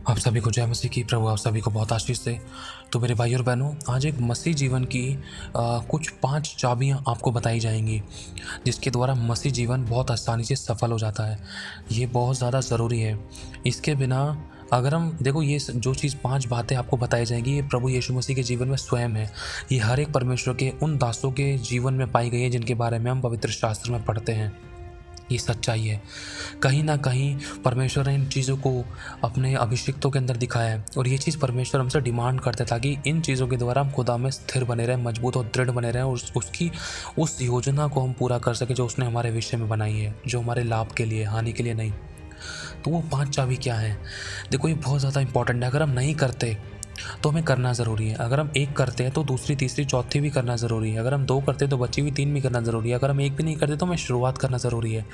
आप सभी को जय मसीह की। प्रभु आप सभी को बहुत आशीष दे। तो मेरे भाई और बहनों, आज एक मसीह जीवन की कुछ 5 चाबियाँ आपको बताई जाएंगी, जिसके द्वारा मसीह जीवन बहुत आसानी से सफल हो जाता है। ये बहुत ज़्यादा ज़रूरी है। इसके बिना अगर हम देखो, ये जो चीज़ 5 बातें आपको बताई जाएंगी, ये प्रभु यीशु मसीह के जीवन में स्वयं है। ये हर एक परमेश्वर के उन दासों के जीवन में पाई गई है जिनके बारे में हम पवित्र शास्त्र में पढ़ते हैं। ये सच्चाई है। कहीं ना कहीं परमेश्वर ने इन चीज़ों को अपने अभिषिक्तों के अंदर दिखाया है, और ये चीज़ परमेश्वर हमसे डिमांड करते ताकि इन चीज़ों के द्वारा हम खुदा में स्थिर बने रहें, मजबूत और दृढ़ बने रहें, और उसकी उस योजना को हम पूरा कर सकें जो उसने हमारे विषय में बनाई है, जो हमारे लाभ के लिए, हानि के लिए नहीं। तो वो 5 चाबी क्या है? देखो, ये बहुत ज़्यादा इंपॉर्टेंट है। अगर हम नहीं करते तो हमें करना ज़रूरी है। अगर हम एक करते हैं तो दूसरी, तीसरी, चौथी भी करना ज़रूरी है। अगर हम 2 करते हैं तो बची हुई 3 भी करना ज़रूरी है। अगर हम एक भी नहीं करते तो हमें शुरुआत करना ज़रूरी है।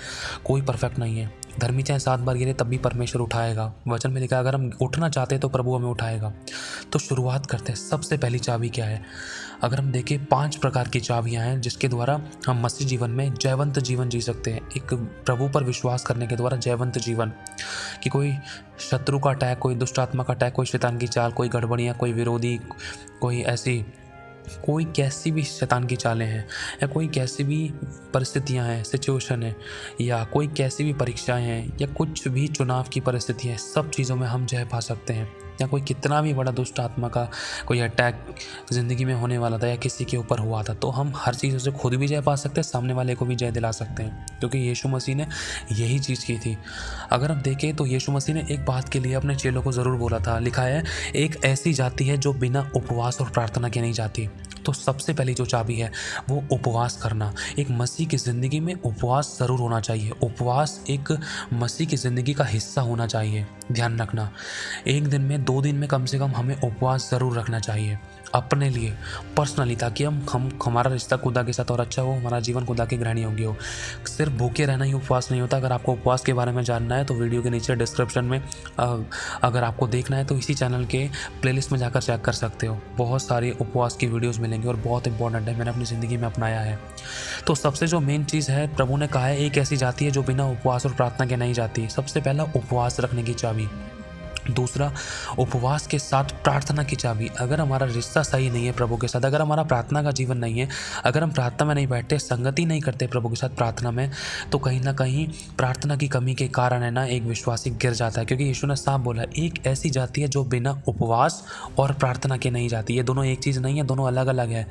कोई परफेक्ट नहीं है। धर्मी चाहे 7 बार गिरे तब भी परमेश्वर उठाएगा। वचन में लिखा है, अगर हम उठना चाहते हैं तो प्रभु हमें उठाएगा। तो शुरुआत करते हैं। सबसे पहली चाबी क्या है? अगर हम देखें, 5 प्रकार की चाबियां हैं जिसके द्वारा हम मसीह जीवन में जयवंत जीवन जी सकते हैं। एक प्रभु पर विश्वास करने के द्वारा जयवंत जीवन, कि कोई शत्रु का अटैक, कोई दुष्ट आत्मा का अटैक, कोई शैतान की चाल, कोई गड़बड़ियाँ, कोई विरोधी, कोई ऐसी, कोई कैसी भी शैतान की चालें हैं, या कोई कैसी भी परिस्थितियां हैं, सिचुएशन है, या कोई कैसी भी परीक्षाएं हैं, या कुछ भी चुनाव की परिस्थिति है, सब चीज़ों में हम जय पा सकते हैं। या कोई कितना भी बड़ा दुष्ट आत्मा का कोई अटैक ज़िंदगी में होने वाला था या किसी के ऊपर हुआ था, तो हम हर चीज़ों से खुद भी जय पा सकते हैं, सामने वाले को भी जय दिला सकते हैं, क्योंकि यीशु मसीह ने यही चीज़ की थी। अगर हम देखें तो यीशु मसीह ने एक बात के लिए अपने चेलों को ज़रूर बोला था। लिखा है, एक ऐसी जाति है जो बिना उपवास और प्रार्थना के नहीं जाती। तो सबसे पहली जो चाबी है वो उपवास करना। एक मसीह की ज़िंदगी में उपवास ज़रूर होना चाहिए। उपवास एक मसीह की ज़िंदगी का हिस्सा होना चाहिए। ध्यान रखना, एक दिन में, 2 दिन में कम से कम हमें उपवास ज़रूर रखना चाहिए अपने लिए, पर्सनली, ताकि हमारा रिश्ता खुदा के साथ और अच्छा हो, हमारा जीवन खुदा के ग्रहण योग्य हो। सिर्फ भूखे रहना ही उपवास नहीं होता। अगर आपको उपवास के बारे में जानना है तो वीडियो के नीचे डिस्क्रिप्शन में अगर आपको देखना है तो इसी चैनल के प्लेलिस्ट में जाकर चेक कर सकते हो। बहुत सारी उपवास की वीडियोस मिलेंगी और बहुत इंपॉर्टेंट है, मैंने अपनी ज़िंदगी में अपनाया है। तो सबसे जो मेन चीज़ है, प्रभु ने कहा है, एक ऐसी जाति है जो बिना उपवास और प्रार्थना के नहीं जाती। सबसे पहला उपवास रखने की चाबी। दूसरा, उपवास के साथ प्रार्थना की चाबी। अगर हमारा रिश्ता सही नहीं है प्रभु के साथ, अगर हमारा प्रार्थना का जीवन नहीं है, अगर हम प्रार्थना में नहीं बैठते, संगति नहीं करते प्रभु के साथ प्रार्थना में, तो कहीं ना कहीं प्रार्थना की कमी के कारण है ना, एक विश्वासी गिर जाता है। क्योंकि यीशु ने साफ बोला, एक ऐसी जाति है जो बिना उपवास और प्रार्थना के नहीं जाती। ये दोनों एक चीज़ नहीं है, दोनों अलग अलग है।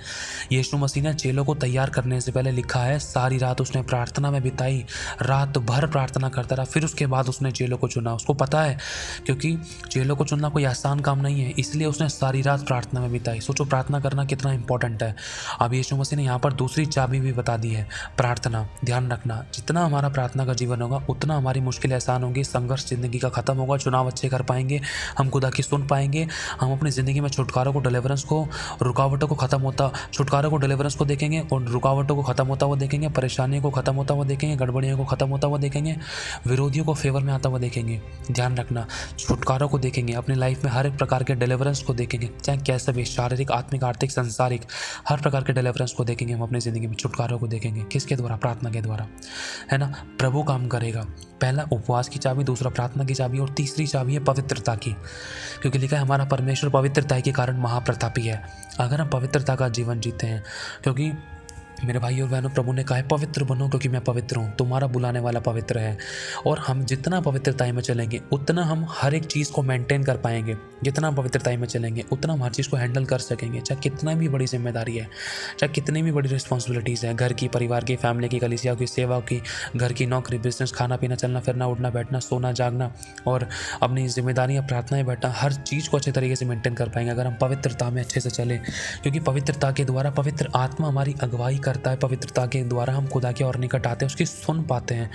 यीशु मसीह ने चेलों को तैयार करने से पहले, लिखा है, सारी रात उसने प्रार्थना में बिताई, रात भर प्रार्थना करता रहा, फिर उसके बाद उसने चेलों को चुना। उसको पता है, क्योंकि चेलों को चुनना कोई आसान काम नहीं है, इसलिए उसने सारी रात प्रार्थना में बिताई। सोचो प्रार्थना करना कितना इंपॉर्टेंट है। अब यीशु मसीह ने यहाँ पर दूसरी चाबी भी बता दी है, प्रार्थना। ध्यान रखना, जितना हमारा प्रार्थना का जीवन होगा उतना हमारी मुश्किलें आसान होंगी, संघर्ष जिंदगी का खत्म होगा, चुनाव अच्छे कर पाएंगे, हम खुदा की सुन पाएंगे, हम अपनी ज़िंदगी में छुटकारों को, डिलीवरेंस को, रुकावटों को खत्म होता, छुटकारों को, डिलीवरेंस को देखेंगे, और रुकावटों को खत्म होता हुआ देखेंगे, परेशानियों को खत्म होता हुआ देखेंगे, गड़बड़ियों को खत्म होता हुआ देखेंगे, विरोधियों को फेवर में आता हुआ देखेंगे। ध्यान रखना, छुटकारों को देखेंगे, अपनी लाइफ में हर एक प्रकार के डिलीवरेंस को देखेंगे, चाहे कैसे भी, शारीरिक, आत्मिक, आर्थिक, संसारिक, हर प्रकार के डिलीवरेंस को देखेंगे हम अपनी ज़िंदगी में। छुटकारों को देखेंगे किसके द्वारा? प्रार्थना के द्वारा, है ना। प्रभु काम करेगा। पहला उपवास की चाबी, दूसरा प्रार्थना की चाबी, और तीसरी चाबी है पवित्रता की। क्योंकि लिखा है, हमारा परमेश्वर पवित्रता के कारण महाप्रतापी है। अगर हम पवित्रता का जीवन जीते हैं, क्योंकि मेरे भाई और बहनों, प्रभु ने कहा है, पवित्र बनो क्योंकि मैं पवित्र हूँ। तुम्हारा बुलाने वाला पवित्र है। और हम जितना पवित्रताई में चलेंगे उतना हम हर एक चीज़ को मेंटेन कर पाएंगे। जितना पवित्रताई में चलेंगे उतना हम हर चीज़ को हैंडल कर सकेंगे, चाहे कितना भी बड़ी जिम्मेदारी है, चाहे कितनी भी बड़ी रिस्पॉन्सिबिलिटीज़ है, घर की, परिवार की, फैमिली की, कलीसिया की, सेवा की, घर की, नौकरी, बिजनेस, खाना पीना, चलना फिरना, उठना बैठना, सोना जागना, और अपनी जिम्मेदारियाँ, प्रार्थनाएं, बैठना, हर चीज़ को अच्छे तरीके से मेंटेन कर पाएंगे अगर हम पवित्रता में अच्छे से चलें। क्योंकि पवित्रता के द्वारा पवित्र आत्मा हमारी अगुवाई करता है। पवित्रता के द्वारा हम खुदा के और निकट आते हैं, उसकी सुन पाते हैं।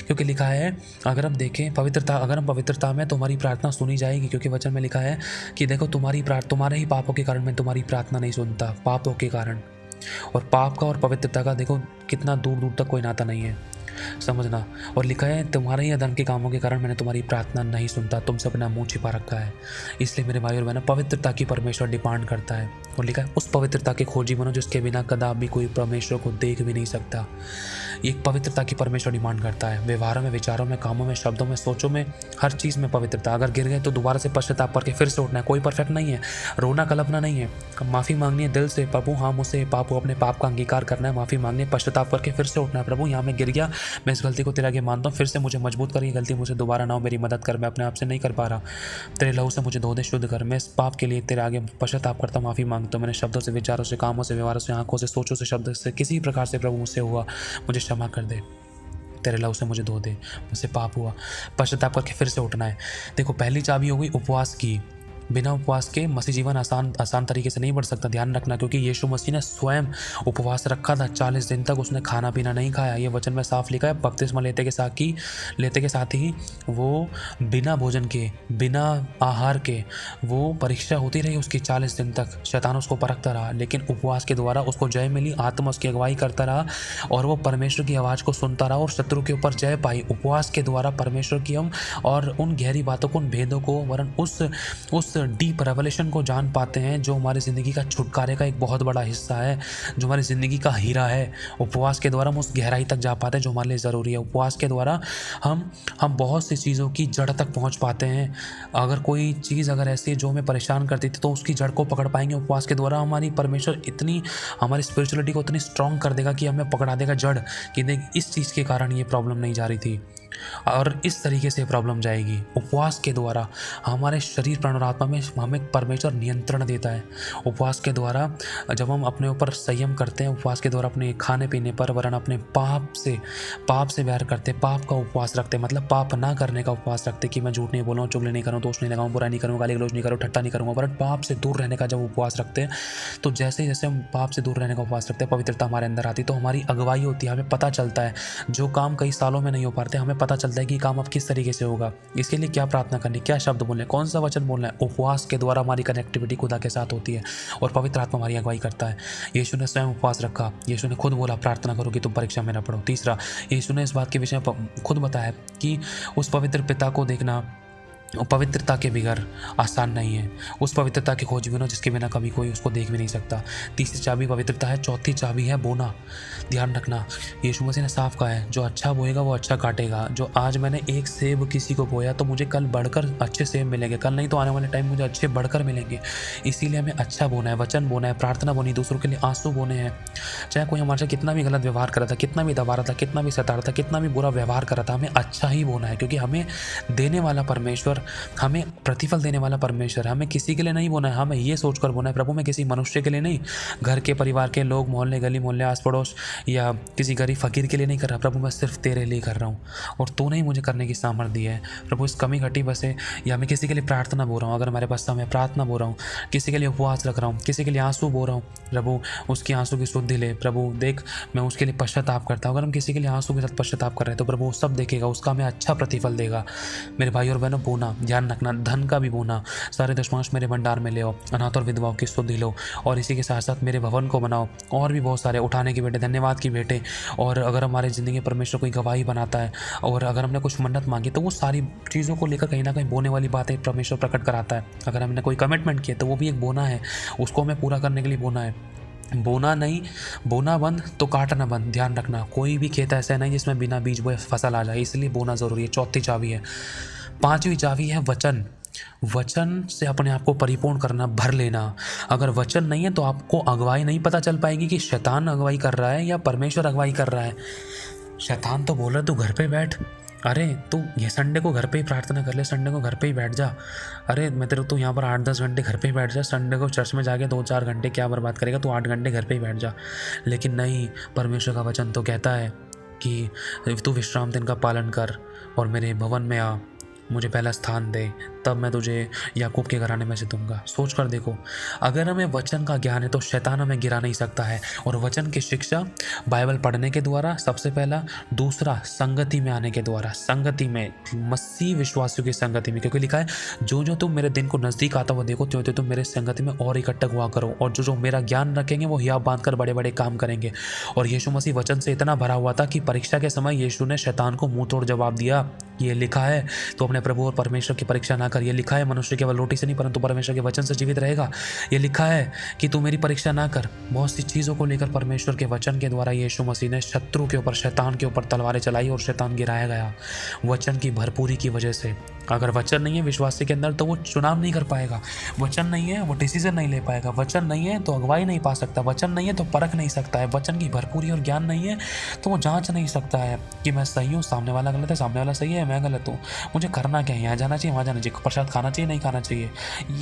क्योंकि लिखा है, अगर हम देखें अगर हम पवित्रता में, तो हमारी प्रार्थना सुनी जाएगी। क्योंकि वचन में लिखा है कि देखो, तुम्हारे ही पापों के कारण मैं तुम्हारी प्रार्थना नहीं सुनता, पापों के कारण। और पाप का और पवित्रता का देखो कितना दूर दूर तक कोई नाता नहीं है, समझना। और लिखा है, तुम्हारे ही अधर्म के कामों के कारण मैंने तुम्हारी प्रार्थना नहीं सुनता, तुमसे अपना मुंह छिपा रखा है। इसलिए मेरे भाई और बहनों, पवित्रता की परमेश्वर डिमांड करता है। और लिखा है, उस पवित्रता के खोजी बनो जिसके बिना कदापि कोई परमेश्वर को देख भी नहीं सकता। एक पवित्रता की परमेश्वर डिमांड करता है। व्यवहारों में, विचारों में, कामों में, शब्दों में, सोचों में, हर चीज़ में पवित्रता। अगर गिर गए तो दोबारा से पश्चाताप करके फिर से उठना है। कोई परफेक्ट नहीं है, रोना कलपना नहीं है, माफ़ी मांगनी है दिल से। प्रभु हाँ मुझसे पाप हो, अपने पाप का अंगीकार करना है, माफ़ी मांगनी है, पश्चाताप करके फिर से उठना है। प्रभु यहाँ मैं गिर गया, मैं इस गलती को तेरे आगे मानता हूँ, फिर से मुझे मजबूत कर, ये गलती मुझे दोबारा ना हो, मेरी मदद कर, मैं अपने आप से नहीं कर पा रहा, तेरे लहू से मुझे धो दे, शुद्ध कर। मैं इस पाप के लिए तेरे आगे पश्चाताप करता हूँ, माफ़ी मांगता हूँ। मैंने शब्दों से, विचारों से, कामों से, व्यवहारों से, आंखों से, सोचों से, शब्दों से, किसी प्रकार से प्रभु मुझसे हुआ, मुझे क्षमा कर दे, तेरे लहू से मुझे धो दे, मुझसे पाप हुआ। पश्चाताप करके फिर से उठना है। देखो पहली चाबी हो गई उपवास की। बिना उपवास के मसीह जीवन आसान तरीके से नहीं बढ़ सकता, ध्यान रखना, क्योंकि यीशु मसीह ने स्वयं उपवास रखा था। 40 दिन तक उसने खाना पीना नहीं खाया। ये वचन में साफ लिखा है। बपतिस्मा लेते के साथ ही वो बिना भोजन के, बिना आहार के वो परीक्षा होती रही उसकी 40 दिन तक। शैतान उसको परखता रहा, लेकिन उपवास के द्वारा उसको जय मिली। आत्मा उसकी अगुवाई करता रहा और वो परमेश्वर की आवाज़ को सुनता रहा और शत्रु के ऊपर जय पाई। उपवास के द्वारा परमेश्वर की हम और उन गहरी बातों को, उन भेदों को, वरन उस डीप रेवलेशन को जान पाते हैं जो हमारी ज़िंदगी का छुटकारे का एक बहुत बड़ा हिस्सा है, जो हमारी ज़िंदगी का हीरा है। उपवास के द्वारा हम उस गहराई तक जा पाते हैं जो हमारे लिए ज़रूरी है। उपवास के द्वारा हम बहुत सी चीज़ों की जड़ तक पहुंच पाते हैं। अगर कोई चीज़ अगर ऐसी है जो हमें परेशान करती थी तो उसकी जड़ को पकड़ पाएंगे। उपवास के द्वारा हमारी परमेश्वर इतनी हमारी स्पिरिचुअलिटी को इतनी स्ट्रॉन्ग कर देगा कि हमें पकड़ा देगा जड़, कि देख इस चीज़ के कारण ये प्रॉब्लम नहीं जा रही थी और इस तरीके से प्रॉब्लम जाएगी। उपवास के द्वारा हमारे शरीर, प्राण और आत्मा में हमें परमेश्वर नियंत्रण देता है। उपवास के द्वारा जब हम अपने ऊपर संयम करते हैं, उपवास के द्वारा अपने खाने पीने पर, वरन अपने पाप से बैर करते, पाप का उपवास रखते, मतलब पाप ना करने का उपवास रखते, कि मैं झूठ नहीं बोलूँ, चुगली नहीं करूँ, दोष नहीं लगाऊँ, बुराई नहीं करूँ, गाली गलौज नहीं करूँ, ठट्टा नहीं करूँगा, वरन पाप से दूर रहने का जब उपवास रखते हैं, तो जैसे जैसे हम पाप से दूर रहने का उपवास रखते हैं, पवित्रता हमारे अंदर आती है, तो हमारी अगुवाई होती है। हमें पता चलता है जो काम कई सालों में नहीं हो पाते, हमें पता चलता है कि काम अब किस तरीके से होगा, इसके लिए क्या प्रार्थना करनी, क्या शब्द बोलने, कौन सा वचन बोलना है। उपवास के द्वारा हमारी कनेक्टिविटी खुदा के साथ होती है और पवित्र आत्मा हमारी अगुवाई करता है। यीशु ने स्वयं उपवास रखा। यीशु ने खुद बोला प्रार्थना करो कि तुम परीक्षा में न पड़ो। तीसरा, यीशु ने इस बात के विषय में खुद बताया कि उस पवित्र पिता को देखना पवित्रता के बिगर आसान नहीं है। उस पवित्रता की खोज बिना जिसके बिना कभी कोई उसको देख भी नहीं सकता। तीसरी चाबी पवित्रता है। चौथी चाबी है बोना। ध्यान रखना, यीशु मसीह ने साफ कहा है, जो अच्छा बोएगा वो अच्छा काटेगा। जो आज मैंने एक सेब किसी को बोया तो मुझे कल बढ़कर अच्छे सेब मिलेंगे, कल नहीं तो आने वाले टाइम मुझे अच्छे बढ़कर मिलेंगे। इसीलिए हमें अच्छा बोना है, वचन बोना है, प्रार्थना बोनी, दूसरों के लिए आंसू बोने हैं। चाहे कोई हमारे से कितना भी गलत व्यवहार कर रहा था, कितना भी दबा रहा था, कितना भी सता रहा था, कितना भी बुरा व्यवहार कर रहा था, हमें अच्छा ही बोना है, क्योंकि हमें देने वाला परमेश्वर, हमें प्रतिफल देने वाला परमेश्वर। हमें किसी के लिए नहीं बोना है, हमें ये सोचकर बोना है प्रभु मैं किसी मनुष्य के लिए नहीं, घर के, परिवार के लोग, मोहल्ले, गली मोहल्ले, आस पड़ोस या किसी गरीब फकीर के लिए नहीं कर रहा। प्रभु मैं सिर्फ तेरे लिए कर रहा हूँ और तूने ही मुझे करने की सामर्थ्य दी है। प्रभु इस कमी घटी बसे, या मैं किसी के लिए प्रार्थना बो रहा हूँ, अगर हमारे पास समय, प्रार्थना बो रहा हूँ, किसी के लिए उपवास रख रहा हूँ, किसी के लिए आंसू बो रहा हूँ, प्रभु उसकी आंसू की शुद्धि ले। प्रभु देख मैं उसके लिए पश्चाताप करता हूँ। अगर हम किसी के लिए आंसू के साथ पश्चाताप कर रहे हैं तो प्रभु वो सब देखेगा, उसका हमें अच्छा प्रतिफल देगा। मेरे भाई और बहनों, बोना, ध्यान रखना, धन का भी बोना। सारे दशमांश मेरे भंडार में ले आओ, अनाथ और विधवाओं की शुद्धि लो, और इसी के साथ साथ मेरे भवन को बनाओ। और भी बहुत सारे उठाने की बेटे, धन्यवाद की बेटे। और अगर हमारे ज़िंदगी में परमेश्वर कोई गवाही बनाता है और अगर हमने कुछ मन्नत मांगी तो वो सारी चीज़ों को लेकर कहीं ना कहीं बोने वाली बातें परमेश्वर प्रकट कराता है। अगर हमने कोई कमिटमेंट किया तो वो भी एक बोना है, उसको हमें पूरा करने के लिए बोना है। बोना नहीं, बोना बंद तो काटना बंद। ध्यान रखना, कोई भी खेत ऐसा नहीं जिसमें बिना बीज बोए फसल आ जाए, इसलिए बोना ज़रूरी है। चौथी चाबी है। पांचवी चाबी है वचन। वचन से अपने आप को परिपूर्ण करना, भर लेना। अगर वचन नहीं है तो आपको अगुवाई नहीं पता चल पाएगी कि शैतान अगुवाई कर रहा है या परमेश्वर अगुवाई कर रहा है। शैतान तो बोल रहा है तू घर पे बैठ, अरे तू ये संडे को घर पे ही प्रार्थना कर ले, संडे को घर पे ही बैठ जा, अरे मैं तेरे तू यहाँ पर 8-10 घंटे घर पे ही बैठ जा, संडे को चर्च में जाके 2-4 घंटे क्या बर्बाद करेगा, तू 8 घंटे घर पे ही बैठ जा। लेकिन नहीं, परमेश्वर का वचन तो कहता है कि तू विश्राम दिन का पालन कर और मेरे भवन में आ, मुझे पहला स्थान दे, तब मैं तुझे याकूब के घराने में से दूंगा। सोच कर देखो, अगर हमें वचन का ज्ञान है तो शैतान हमें गिरा नहीं सकता है। और वचन की शिक्षा बाइबल पढ़ने के द्वारा सबसे पहला, दूसरा संगति में आने के द्वारा, संगति में, मसीह विश्वासियों की संगति में, क्योंकि लिखा है जो जो तुम मेरे दिन को नज़दीक आता हुआ देखो त्यों त्यों तुम मेरे संगति में और इकट्ठा हुआ करो, और जो जो मेरा ज्ञान रखेंगे वो हियाव बांध कर बड़े बड़े काम करेंगे। और यीशु मसीह वचन से इतना भरा हुआ था कि परीक्षा के समय यीशु ने शैतान को मुंह तोड़ जवाब दिया ये लिखा है तो अपने प्रभु और परमेश्वर की परीक्षा ना कर। ये लिखा है मनुष्य केवल रोटी से नहीं परंतु परमेश्वर के वचन से जीवित रहेगा। ये लिखा है कि तू मेरी परीक्षा ना कर। बहुत सी चीज़ों को लेकर परमेश्वर के वचन के द्वारा यीशु मसीह ने शत्रु के ऊपर, शैतान के ऊपर तलवारें चलाई और शैतान गिराया गया वचन की भरपूरी की वजह से। अगर वचन नहीं है विश्वासी के अंदर तो वो चुनाव नहीं कर पाएगा। वचन नहीं है वो डिसीजन नहीं ले पाएगा। वचन नहीं है तो अगुवाई नहीं पा सकता। वचन नहीं है तो परख नहीं सकता है। वचन की भरपूरी और ज्ञान नहीं है तो वो जांच नहीं सकता है कि मैं सही हूँ, सामने वाला गलत है, सामने वाला सही है, मैं गलत हूँ, मुझे करना क्या है, यहाँ जाना चाहिए, वहाँ जाना चाहिए, प्रसाद खाना चाहिए, नहीं खाना चाहिए,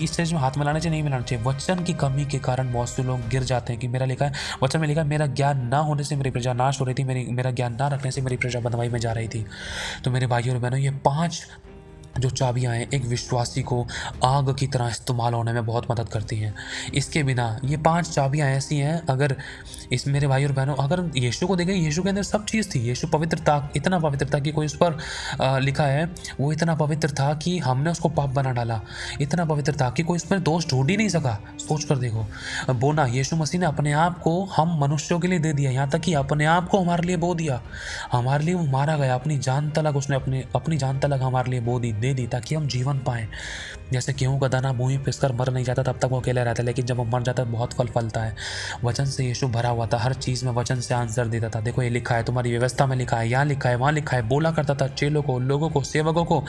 इस चीज़ में हाथ मिलाना चाहिए, नहीं मिलाना चाहिए। वचन की कमी के कारण बहुत से लोग गिर जाते हैं कि मेरा लिखा है, वचन में लिखा है, मेरा ज्ञान ना होने से मेरी प्रजा नाश हो रही थी, मेरा ज्ञान ना रखने से मेरी प्रजा बंधुआई में जा रही थी। तो मेरे भाइयों और बहनों, ये 5 जो चाबियां हैं एक विश्वासी को आग की तरह इस्तेमाल होने में बहुत मदद करती हैं। इसके बिना ये 5 चाबियां ऐसी हैं, अगर इस मेरे भाई और बहनों, अगर यीशु को देखें, यीशु के अंदर सब चीज़ थी। यीशु पवित्र था, इतना पवित्र था कि कोई उस पर लिखा है वो इतना पवित्र था कि हमने उसको पाप बना डाला। इतना पवित्र था कि कोई उसमें दोष ढूंढ ही नहीं सका। सोच कर देखो, बोना यीशु मसीह ने अपने आप को हम मनुष्यों के लिए दे दिया, यहाँ तक कि अपने आप को हमारे लिए बो दिया। हमारे लिए वो मारा गया, अपनी जान तलक उसने अपनी जान तलक हमारे लिए बो दी, दे दी, ताकि हम जीवन पाएं। जैसे गेहूं का दाना भूमि में पिसकर मर नहीं जाता तब तक वो अकेला रहता है, लेकिन जब वो मर जाता है बहुत फल फलता है। वचन से यीशु भरा हुआ था, हर चीज़ में वचन से आंसर देता था। देखो ये लिखा है, तुम्हारी व्यवस्था में लिखा है, यहाँ लिखा है, वहाँ लिखा है। बोला करता था चेलों को, लोगों को, सेवकों को,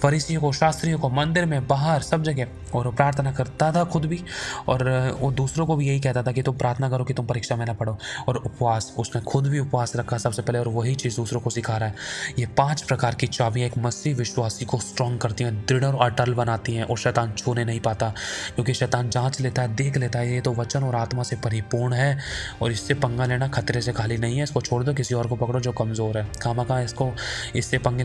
फरीसियों को, शास्त्रियों को, मंदिर में, बाहर, सब जगह। और वो प्रार्थना करता था खुद भी, और वो दूसरों को भी यही कहता था कि तुम प्रार्थना करो कि तुम परीक्षा में ना पढ़ो। और उपवास, उसने खुद भी उपवास रखा सबसे पहले, और वही चीज़ दूसरों को सिखा रहा है। ये 5 प्रकार की चाबियाँ एक मसीह विश्वासी को स्ट्रॉन्ग करती हैं, दृढ़ और अटल बनाती हैं, और शैतान छूने नहीं पाता, क्योंकि शैतान जांच लेता है, देख लेता है ये तो वचन और आत्मा से परिपूर्ण है, और इससे पंगा लेना खतरे से खाली नहीं है। इसको छोड़ दो, किसी और को पकड़ो जो कमज़ोर है। खामखा इससे पंगे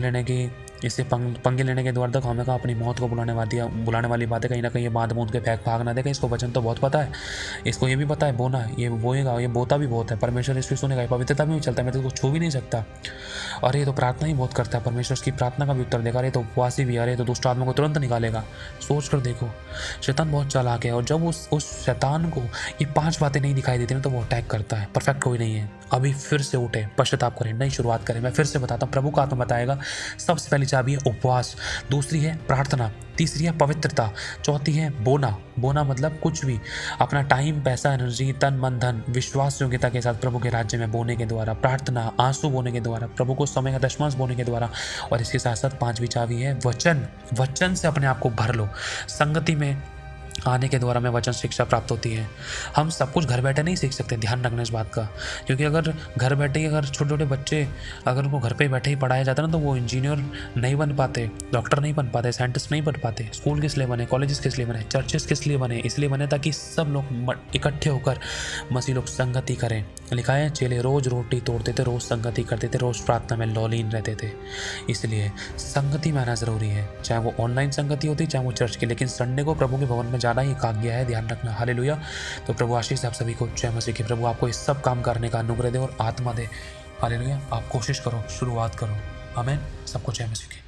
लेने के द्वारा तक हमें अपनी मौत को बुलाने वाली बातें कहीं ना कहीं ये बांध बूंद के भाग ना देगा। इसको वचन तो बहुत पता है, इसको ये भी पता है बोना, ये बोएगा, ये बोता भी बहुत है, परमेश्वर इसकी सुनेगा, पवित्रता में भी चलता है, मैं तो इसको छू भी नहीं सकता। और ये तो प्रार्थना ही बहुत करता है, परमेश्वर उसकी प्रार्थना का भी उत्तर देगा। अरे तो उपवासी भी, अरे तो दुष्ट आत्मा को तुरंत निकालेगा। सोच कर देखो, शैतान बहुत चालाक है, और जब उस शैतान को ये 5 बातें नहीं दिखाई देती ना तो वो अटैक करता है। परफेक्ट कोई नहीं है। अभी फिर से उठे, पश्चाताप करें, नई शुरुआत करें। मैं फिर से बताता हूँ, प्रभु का आत्मा बताएगा। सबसे पहली चाबी है उपवास, दूसरी है प्रार्थना, तीसरी है पवित्रता, चौथी है बोना मतलब कुछ भी अपना टाइम, पैसा, एनर्जी, तन मन धन विश्वास योग्यता के साथ प्रभु के राज्य में बोने के द्वारा, प्रार्थना आंसू बोने के द्वारा, प्रभु को समय का दशमांश बोने के द्वारा, और इसके साथ साथ 5वीं चाबी है वचन से अपने आप को भर लो। संगति में आने के द्वारा में वचन शिक्षा प्राप्त होती है। हम सब कुछ घर बैठे नहीं सीख सकते, ध्यान रखना इस बात का, क्योंकि अगर घर बैठे ही, अगर छोटे छोटे बच्चे अगर उनको घर पे बैठे ही पढ़ाया जाता ना तो वो इंजीनियर नहीं बन पाते, डॉक्टर नहीं बन पाते, साइंटिस्ट नहीं बन पाते। स्कूल किस लिए बने, कॉलेजेस किस लिए बने, चर्चेस किस लिए बने, इसलिए बने ताकि सब लोग इकट्ठे होकर मसीह लोग संगति करें। लिखा है चेले रोज रोटी तोड़ते थे, रोज संगति करते थे, रोज प्रार्थना में लौलीन रहते थे। इसलिए संगति में आना जरूरी है, चाहे वो ऑनलाइन संगति होती, चाहे वो चर्च की, लेकिन संडे को प्रभु के भवन में जाना ही एक आज्ञा है, ध्यान रखना। हालेलुया। तो प्रभु आशीष आप सभी को, जय मसीह की। प्रभु आपको इस सब काम करने का अनुग्रह दे और आत्मा दे। हालेलुया। आप कोशिश करो, शुरुआत करो। आमीन। सबको जय मसीह की।